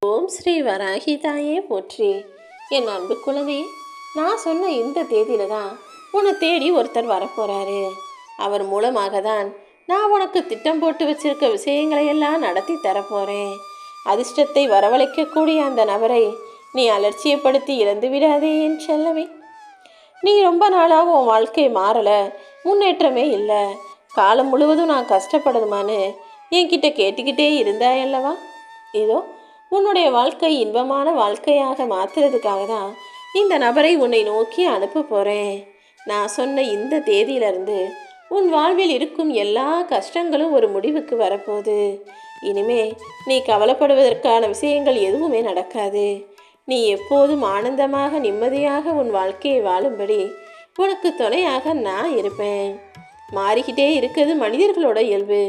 ஓம் ஸ்ரீ வராகி தாயே போற்றி. என் அன்பு குழந்தை, நான் சொன்ன இந்த தேதியில தான் உன்னை தேடி ஒருத்தர் வரப்போறாரு. அவர் மூலமாக தான் நான் உனக்கு திட்டம் போட்டு வச்சிருக்க விஷயங்களை எல்லாம் நடத்தி தரப்போறேன். அதிர்ஷ்டத்தை வரவழைக்கக்கூடிய அந்த நபரை நீ அலட்சியப்படுத்தி இறந்து விடாதே என் செல்லமே. நீ ரொம்ப நாளாக உன் வாழ்க்கை மாறலை, முன்னேற்றமே இல்லை, காலம் முழுவதும் நான் கஷ்டப்படணுமான்னு என்கிட்ட கேட்டுக்கிட்டே இருந்தாயல்லவா? இதோ உன்னுடைய வாழ்க்கை இன்பமான வாழ்க்கையாக மாற்றுறதுக்காக தான் இந்த நபரை உன்னை நோக்கி அனுப்ப போகிறேன். நான் சொன்ன இந்த தேதியிலிருந்து உன் வாழ்வில் இருக்கும் எல்லா கஷ்டங்களும் ஒரு முடிவுக்கு வரப்போகுது. இனிமே நீ கவலைப்படுவதற்கான விஷயங்கள் எதுவுமே நடக்காது. நீ எப்போதும் ஆனந்தமாக நிம்மதியாக உன் வாழ்க்கையை வாழும்படி உனக்கு துணையாக நான் இருப்பேன். மாறிக்கிட்டே இருக்கிறது மனிதர்களோட இயல்பு.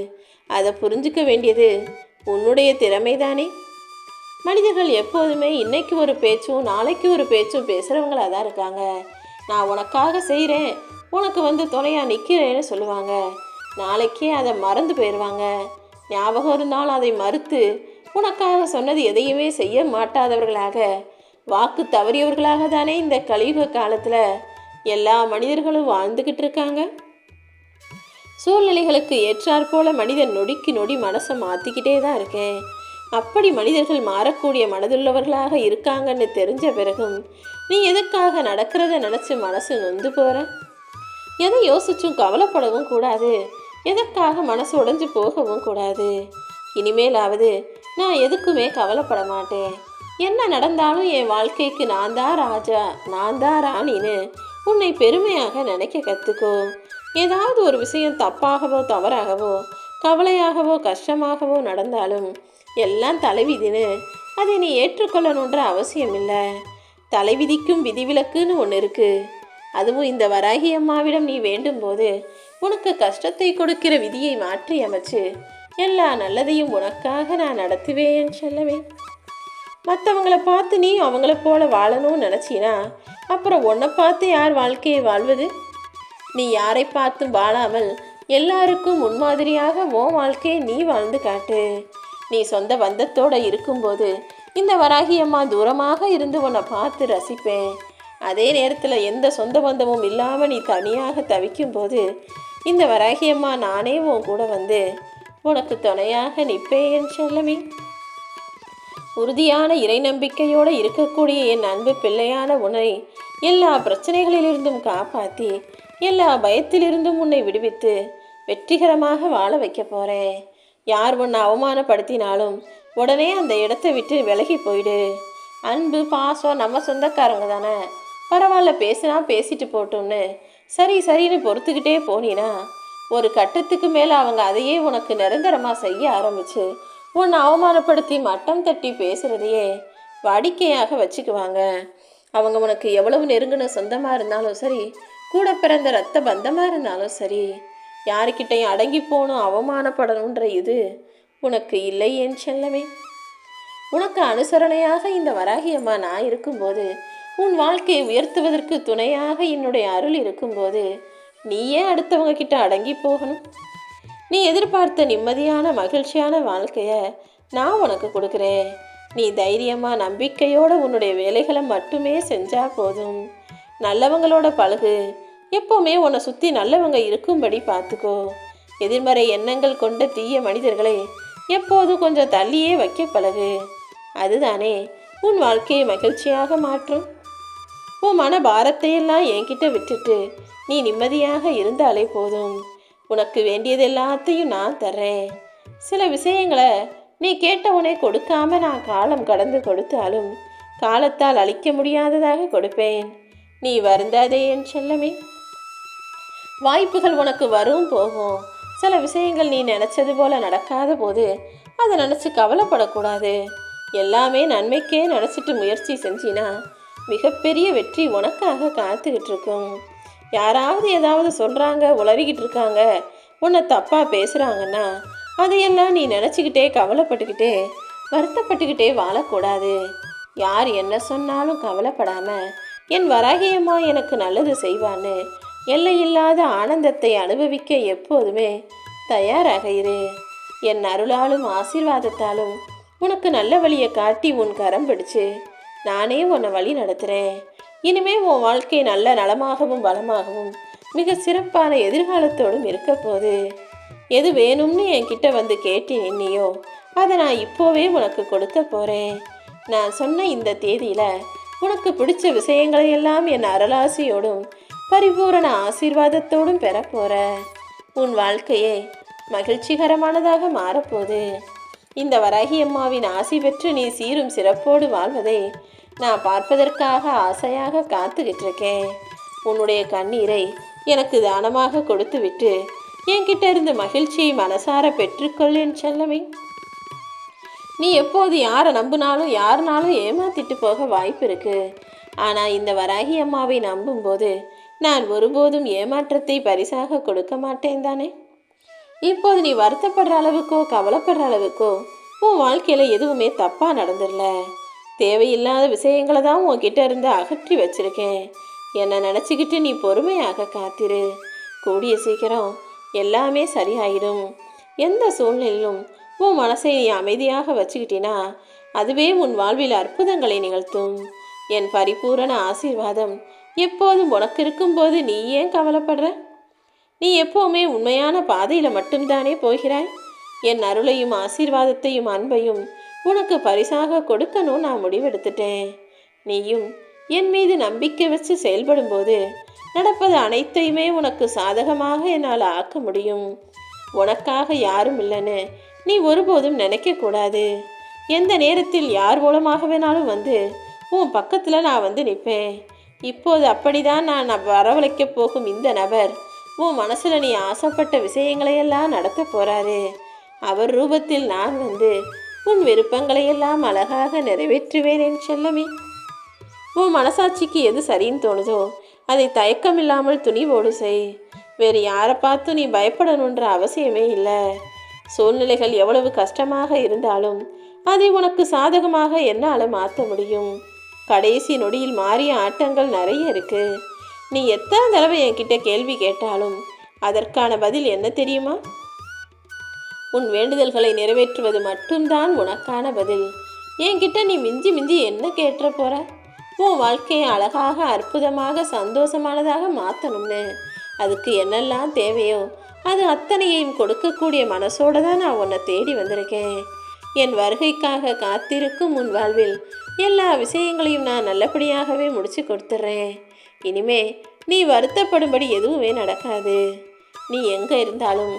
அதை புரிஞ்சுக்க வேண்டியது உன்னுடைய திறமைதானே. மனிதர்கள் எப்போதுமே இன்னைக்கு ஒரு பேச்சும் நாளைக்கு ஒரு பேச்சும் பேசுகிறவங்களாக தான் இருக்காங்க. நான் உனக்காக செய்கிறேன், உனக்கு துணையாக நிற்கிறேன்னு சொல்லுவாங்க. நாளைக்கே அதை மறந்து போயிடுவாங்க. ஞாபகம் இருந்தாலும் அதை மறுத்து உனக்காக சொன்னது எதையுமே செய்ய மாட்டாதவர்களாக, வாக்கு தவறியவர்களாக தானே இந்த கலியுக காலத்தில் எல்லா மனிதர்களும் வாழ்ந்துக்கிட்டு இருக்காங்க. சூழ்நிலைகளுக்கு ஏற்றாற்போல மனிதன் நொடிக்கு நொடி மனசை மாற்றிக்கிட்டே தான் இருக்கேன். அப்படி மனிதர்கள் மாறக்கூடிய மனதுள்ளவர்களாக இருக்காங்கன்னு தெரிஞ்ச பிறகும் நீ எதுக்காக நடக்கிறத நினச்சி மனசு நொந்து போகிற? எதை யோசிச்சும் கவலைப்படவும் கூடாது, எதற்காக மனசு உடைஞ்சு போகவும் கூடாது. இனிமேலாவது நான் எதுக்குமே கவலைப்பட மாட்டேன். என்ன நடந்தாலும் என் வாழ்க்கைக்கு நான் தான் ராஜா, நான் தான் ராணின்னு உன்னை பெருமையாக நினைக்க கற்றுக்கோ. ஏதாவது ஒரு விஷயம் தப்பாகவோ தவறாகவோ கவலையாகவோ கஷ்டமாகவோ நடந்தாலும் எல்லாம் தலைவிதின்னு அதை நீ ஏற்றுக்கொள்ளணுன்ற அவசியம் இல்லை. தலைவிதிக்கும் விதிவிலக்குன்னு ஒன்று இருக்குது. அதுவும் இந்த வராகி அம்மாவிடம் நீ வேண்டும் போது உனக்கு கஷ்டத்தை கொடுக்கிற விதியை மாற்றி அமைச்சு எல்லா நல்லதையும் உனக்காக நான் நடத்துவேன் சொல்லவே. மற்றவங்களை பார்த்து நீ அவங்கள போல வாழணும்னு நினச்சினா அப்புறம் உன்னை பார்த்து யார் வாழ்க்கையை வாழ்வது? நீ யாரை பார்த்தும் வாழாமல் எல்லாருக்கும் முன்மாதிரியாக உன் வாழ்க்கையை நீ வாழ்ந்து காட்டு. நீ சொந்த பந்தத்தோடு இருக்கும்போது இந்த வராகி அம்மா தூரமாக இருந்து உன்னை பார்த்து ரசிப்பேன். அதே நேரத்தில் எந்த சொந்த பந்தமும் இல்லாமல் நீ தனியாக தவிக்கும் போது இந்த வராகி அம்மா நானே உன் கூட உனக்கு துணையாக நிற்பேன் செல்லமே. உறுதியான இறை நம்பிக்கையோடு இருக்கக்கூடிய என் அன்பு பிள்ளையான உன்னை எல்லா பிரச்சனைகளிலிருந்தும் காப்பாற்றி எல்லா பயத்திலிருந்தும் உன்னை விடுவித்து வெற்றிகரமாக வாழ வைக்க போகிறேன். யார் உன்னை அவமானப்படுத்தினாலும் உடனே அந்த இடத்த விட்டு விலகி போயிடு. அன்பு பாசம் நம்ம சொந்தக்காரங்க தானே, பரவாயில்ல பேசினா பேசிட்டு போட்டோம்னு சரி சரின்னு பொறுத்துக்கிட்டே போனீன்னா ஒரு கட்டத்துக்கு மேலே அவங்க அதையே உனக்கு நிரந்தரமாக செய்ய ஆரம்பிச்சு உன்னை அவமானப்படுத்தி மட்டம் தட்டி பேசுகிறதையே வாடிக்கையாக வச்சுக்குவாங்க. அவங்க உனக்கு எவ்வளவு நெருங்கின சொந்தமாக இருந்தாலும் சரி, கூட பிறந்த ரத்த பந்தமாக இருந்தாலும் சரி, யாருக்கிட்டையும் அடங்கி போகணும் அவமானப்படணுன்ற இது உனக்கு இல்லை என் செல்லமே. உனக்கு அனுசரணையாக இந்த வராகி அம்மா நான் இருக்கும்போது, உன் வாழ்க்கையை உயர்த்துவதற்கு துணையாக என்னுடைய அருள் இருக்கும்போது நீ ஏன் அடுத்தவங்க கிட்ட அடங்கி போகணும்? நீ எதிர்பார்த்த நிம்மதியான மகிழ்ச்சியான வாழ்க்கையை நான் உனக்கு கொடுக்குறேன். நீ தைரியமாக நம்பிக்கையோடு உன்னுடைய வேலைகளை மட்டுமே செஞ்சால் போதும். நல்லவங்களோட பழகு. எப்போவுமே உன்னை சுற்றி நல்லவங்க இருக்கும்படி பார்த்துக்கோ. எதிர்மறை எண்ணங்கள் கொண்ட தீய மனிதர்களை எப்போதும் கொஞ்சம் தள்ளியே வைக்க பழகு. அதுதானே உன் வாழ்க்கையை மகிழ்ச்சியாக மாற்றும். உன் மன பாரத்தையெல்லாம் என்கிட்ட விட்டுட்டு நீ நிம்மதியாக இருந்தாலே போதும். உனக்கு வேண்டியது எல்லாத்தையும் நான் தர்றேன். சில விஷயங்களை நீ கேட்டவனே கொடுக்காம நான் காலம் கடந்து கொடுத்தாலும் காலத்தால் அழிக்க முடியாததாக கொடுப்பேன். நீ வருந்தாதே என் செல்லமே. வாய்ப்புகள் உனக்கு வரும் போகும். சில விஷயங்கள் நீ நினச்சது போல் நடக்காத போது அதை நினச்சி கவலைப்படக்கூடாது. எல்லாமே நன்மைக்கே நினச்சிட்டு முயற்சி செஞ்சினா மிகப்பெரிய வெற்றி உனக்காக காத்துக்கிட்டு இருக்கும். யாராவது ஏதாவது சொல்கிறாங்க, உளறிக்கிட்டு இருக்காங்க, உன்னை தப்பாக பேசுகிறாங்கன்னா அதையெல்லாம் நீ நினச்சிக்கிட்டே கவலைப்பட்டுக்கிட்டே வருத்தப்பட்டுக்கிட்டே வாழக்கூடாது. யார் என்ன சொன்னாலும் கவலைப்படாமல் என் வராகியம்மா எனக்கு நல்லது செய்வான்னு எல்லையில்லாத ஆனந்தத்தை அனுபவிக்க எப்போதுமே தயாராக இரு. என் அருளாலும் ஆசீர்வாதத்தாலும் உனக்கு நல்ல வழியை காட்டி உன் கரம் பிடிச்சு நானே உன்னை வழி நடத்துகிறேன். இனிமே உன் வாழ்க்கை நல்ல நலமாகவும் பலமாகவும் மிக சிறப்பான எதிர்காலத்தோடும் இருக்க போகுது. எது வேணும்னு என்கிட்ட வந்து கேட்டு நின்னியோ அதை நான் இப்போவே உனக்கு கொடுக்க போகிறேன். நான் சொன்ன இந்த தேதியில் உனக்கு பிடிச்ச விஷயங்களையெல்லாம் என் அருளாசியோடும் பரிபூரண ஆசீர்வாதத்தோடும் பெற போகிற. உன் வாழ்க்கையே மகிழ்ச்சிகரமானதாக மாறப்போகுது. இந்த வராகி அம்மாவின் ஆசி பெற்று நீ சீரும் சிறப்போடு வாழ்வதை நான் பார்ப்பதற்காக ஆசையாக காத்துக்கிட்டு இருக்கேன். உன்னுடைய கண்ணீரை எனக்கு தானமாக கொடுத்து விட்டு என்கிட்ட இருந்து மகிழ்ச்சியை மனசார பெற்றுக்கொள் என் செல்லமே. நீ எப்போது யாரை நம்பினாலும் யாருனாலும் ஏமாத்திட்டு போக வாய்ப்பு இருக்கு. ஆனால் இந்த வராகி அம்மாவை நம்பும்போது நான் ஒருபோதும் ஏமாற்றத்தை பரிசாக கொடுக்க மாட்டேன் தானே. இப்போது நீ வருத்தப்படுற அளவுக்கோ கவலைப்படுற அளவுக்கோ உன் வாழ்க்கையில் எதுவுமே தப்பாக நடந்துடல. தேவையில்லாத விஷயங்களை தான் உன்கிட்ட இருந்து அகற்றி வச்சிருக்கேன். என்னை நினச்சிக்கிட்டு நீ பொறுமையாக காத்திரு. கூடிய சீக்கிரம் எல்லாமே சரியாயிடும். எந்த சூழ்நிலையிலும் உன் மனசை நீ அமைதியாக வச்சுக்கிட்டினா அதுவே உன் வாழ்வில் அற்புதங்களை நிகழ்த்தும். என் பரிபூரண ஆசீர்வாதம் எப்போதும் உனக்கு இருக்கும்போது நீ ஏன் கவலைப்படுற? நீ எப்போவுமே உண்மையான பாதையில் மட்டும்தானே போகிறாய். என் அருளையும் ஆசீர்வாதத்தையும் அன்பையும் உனக்கு பரிசாக கொடுக்கணும் நான் முடிவெடுத்துட்டேன். நீயும் என் மீது நம்பிக்கை வச்சு செயல்படும்போது நடப்பது அனைத்தையுமே உனக்கு சாதகமாக என்னால் ஆக்க முடியும். உனக்காக யாரும் இல்லைன்னு நீ ஒருபோதும் நினைக்கக்கூடாது. எந்த நேரத்தில் யார் மூலமாக வேணாலும் வந்து உன் பக்கத்தில் நான் வந்து நிற்பேன். இப்போது அப்படிதான் நான் வரவழைக்க போகும் இந்த நபர் உன் மனசில் நீ ஆசைப்பட்ட விஷயங்களையெல்லாம் நடத்த போகிறாரு. அவர் ரூபத்தில் நான் வந்து உன் விருப்பங்களையெல்லாம் அழகாக நிறைவேற்றுவேன் என் செல்லமே. உன் மனசாட்சிக்கு எது சரின்னு தோணுதோ அதை தயக்கமில்லாமல் துணிவோடு செய். வேறு யாரை பார்த்து நீ பயப்படணுன்ற அவசியமே இல்லை. சூழ்நிலைகள் எவ்வளவு கஷ்டமாக இருந்தாலும் அதை உனக்கு சாதகமாக என்னால் மாற்ற முடியும். கடைசி நொடியில் மாறிய ஆட்டங்கள் நிறைய இருக்கு. நீ எத்தனை தடவை என்கிட்ட கேள்வி கேட்டாலும் அதற்கான பதில் என்ன தெரியுமா? உன் வேண்டுதல்களை நிறைவேற்றுவது மட்டும்தான் உனக்கான பதில். என்கிட்ட நீ மிஞ்சி மிஞ்சி என்ன கேட்டுற போற? உன் வாழ்க்கையை அழகாக அற்புதமாக சந்தோஷமானதாக மாற்றணும்னு அதுக்கு என்னெல்லாம் தேவையோ அது அத்தனையையும் கொடுக்கக்கூடிய மனசோடு தான் நான் உன்னை தேடி வந்திருக்கேன். என் வருகைக்காக காத்திருக்கும் உன் வாழ்வில் எல்லா விஷயங்களையும் நான் நல்லபடியாகவே முடிச்சு கொடுத்துட்றேன். இனிமே நீ வருத்தப்படும்படி எதுவுமே நடக்காது. நீ எங்கே இருந்தாலும்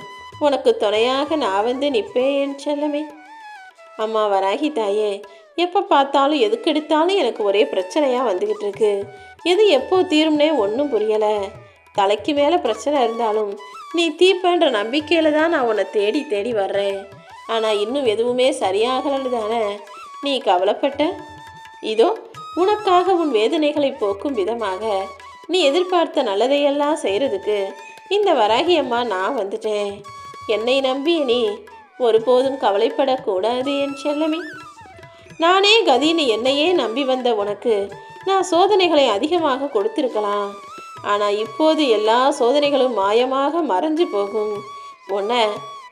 உனக்கு துணையாக நான் வந்து நிற்பேன் என் செல்லமே. அம்மா வராகி தாயே, எப்போ பார்த்தாலும் எதுக்கு எடுத்தாலும் எனக்கு ஒரே பிரச்சனையாக வந்துக்கிட்டு இருக்கு. எது எப்போ தீரும்னே ஒன்றும் புரியலை. தலைக்கு மேலே பிரச்சனை இருந்தாலும் நீ தீர்ப்பன்ற நம்பிக்கையில் தான் நான் உன்னை தேடி தேடி வர்றேன். ஆனால் இன்னும் எதுவுமே சரியாகலன்னு தானே நீ கவலைப்பட்ட? இதோ உனக்காக உன் வேதனைகளை போக்கும் விதமாக நீ எதிர்பார்த்த நல்லதையெல்லாம் செய்கிறதுக்கு இந்த வராகி அம்மா நான் வந்துட்டேன். என்னை நம்பி நீ ஒருபோதும் கவலைப்படக்கூடாது என் செல்லமே. நானே கதின்னு என்னையே நம்பி வந்த உனக்கு நான் சோதனைகளை அதிகமாக கொடுத்திருக்கலாம். ஆனால் இப்போது எல்லா சோதனைகளும் மாயமாக மறைஞ்சு போகும். உன்னை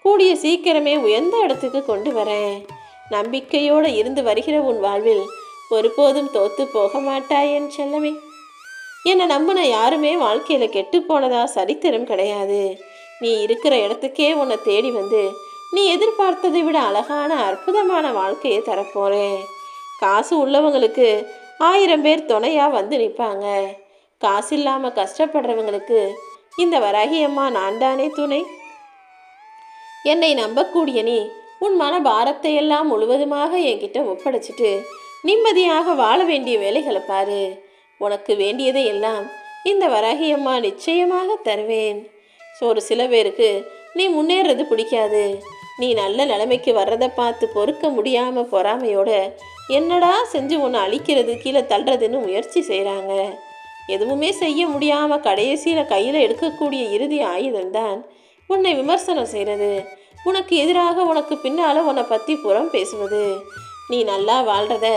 கூடிய சீக்கிரமே உயர்ந்த இடத்துக்கு கொண்டு வரேன். நம்பிக்கையோடு இருந்து வருகிற உன் வாழ்வில் ஒருபோதும் தோத்து போக மாட்டாய் என் செல்லமே. என்னை நம்பின யாருமே வாழ்க்கையில் கெட்டு போனதா சரித்திரம் கிடையாது. நீ இருக்கிற இடத்துக்கே உன்னை தேடி வந்து நீ எதிர்பார்த்ததை விட அழகான அற்புதமான வாழ்க்கையை தரப்போகிறேன். காசு உள்ளவங்களுக்கு 1000 பேர் துணையாக வந்து நிற்பாங்க. காசு இல்லாமல் கஷ்டப்படுறவங்களுக்கு இந்த வராகி அம்மா நான் தானே துணை. என்னை நம்பக்கூடிய நீ உன் மன பாரத்தை எல்லாம் முழுவதுமாக என்கிட்ட ஒப்படைச்சிட்டு நிம்மதியாக வாழ வேண்டிய வேலைகளை பாரு. உனக்கு வேண்டியதை எல்லாம் இந்த வராகி அம்மா நிச்சயமாக தருவேன். ஒரு சில பேருக்கு நீ முன்னேறது பிடிக்காது. நீ நல்ல நிலைமைக்கு வர்றதை பார்த்து பொறுக்க முடியாமல் பொறாமையோட என்னடா செஞ்சு உன்னை அழிக்கிறது கீழே தள்ளுறதுன்னு முயற்சி செய்கிறாங்க. எதுவுமே செய்ய முடியாமல் கடைசியில் கையில் எடுக்கக்கூடிய இறுதி ஆயுதம்தான் உன்னை விமர்சனம் செய்கிறது. உனக்கு எதிராக உனக்கு பின்னால் உன்னை பற்றி புறம் பேசுவது. நீ நல்லா வாழ்கிறத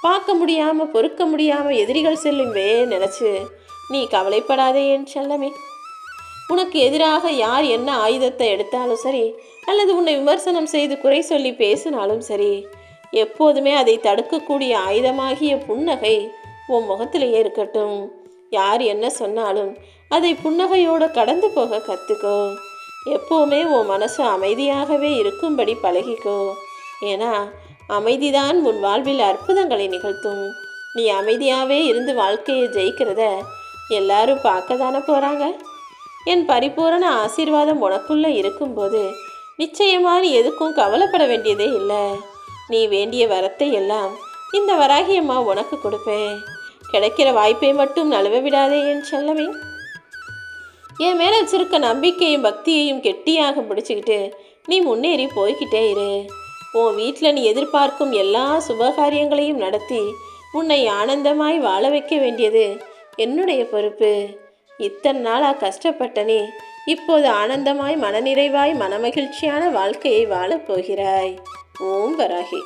பார்க்க முடியாமல் பொறுக்க முடியாமல் எதிரிகள் செல்லும் நினச்சி நீ கவலைப்படாதே என் செல்லமே. உனக்கு எதிராக யார் என்ன ஆயுதத்தை எடுத்தாலும் சரி, அல்லது உன்னை விமர்சனம் செய்து குறை சொல்லி பேசினாலும் சரி, எப்போதுமே அதை தடுக்கக்கூடிய ஆயுதமாகிய புன்னகை உன் முகத்திலேயே இருக்கட்டும். யார் என்ன சொன்னாலும் அதை புன்னகையோடு கடந்து போக கற்றுக்கோ. எப்போவுமே உன் மனசு அமைதியாகவே இருக்கும்படி பழகிக்கோ. ஏன்னா அமைதிதான் உன் வாழ்வில் அற்புதங்களை நிகழ்த்தும். நீ அமைதியாகவே இருந்து வாழ்க்கையை ஜெயிக்கிறத எல்லாரும் பார்க்க தானே போகிறாங்க. என் பரிபூரண ஆசீர்வாதம் உனக்குள்ளே இருக்கும்போது நிச்சயமா நீ எதுக்கும் கவலைப்பட வேண்டியதே இல்லை. நீ வேண்டிய வரத்தை எல்லாம் இந்த வராகியம்மா உனக்கு கொடுப்பேன். கிடைக்கிற வாய்ப்பை மட்டும் நழுவ விடாதே என் செல்லமே. என் மேலே வச்சிருக்க நம்பிக்கையும் பக்தியையும் கெட்டியாக பிடிச்சிக்கிட்டு நீ முன்னேறி போய்கிட்டே இரு. உன் வீட்டில் நீ எதிர்பார்க்கும் எல்லா சுபகாரியங்களையும் நடத்தி உன்னை ஆனந்தமாய் வாழ வைக்க வேண்டியது என்னுடைய பொறுப்பு. இத்தனை நாளாக கஷ்டப்பட்ட நீ இப்போது ஆனந்தமாய் மனநிறைவாய் மனமகிழ்ச்சியான வாழ்க்கையை வாழப் போகிறாய். ஓம் வராகி.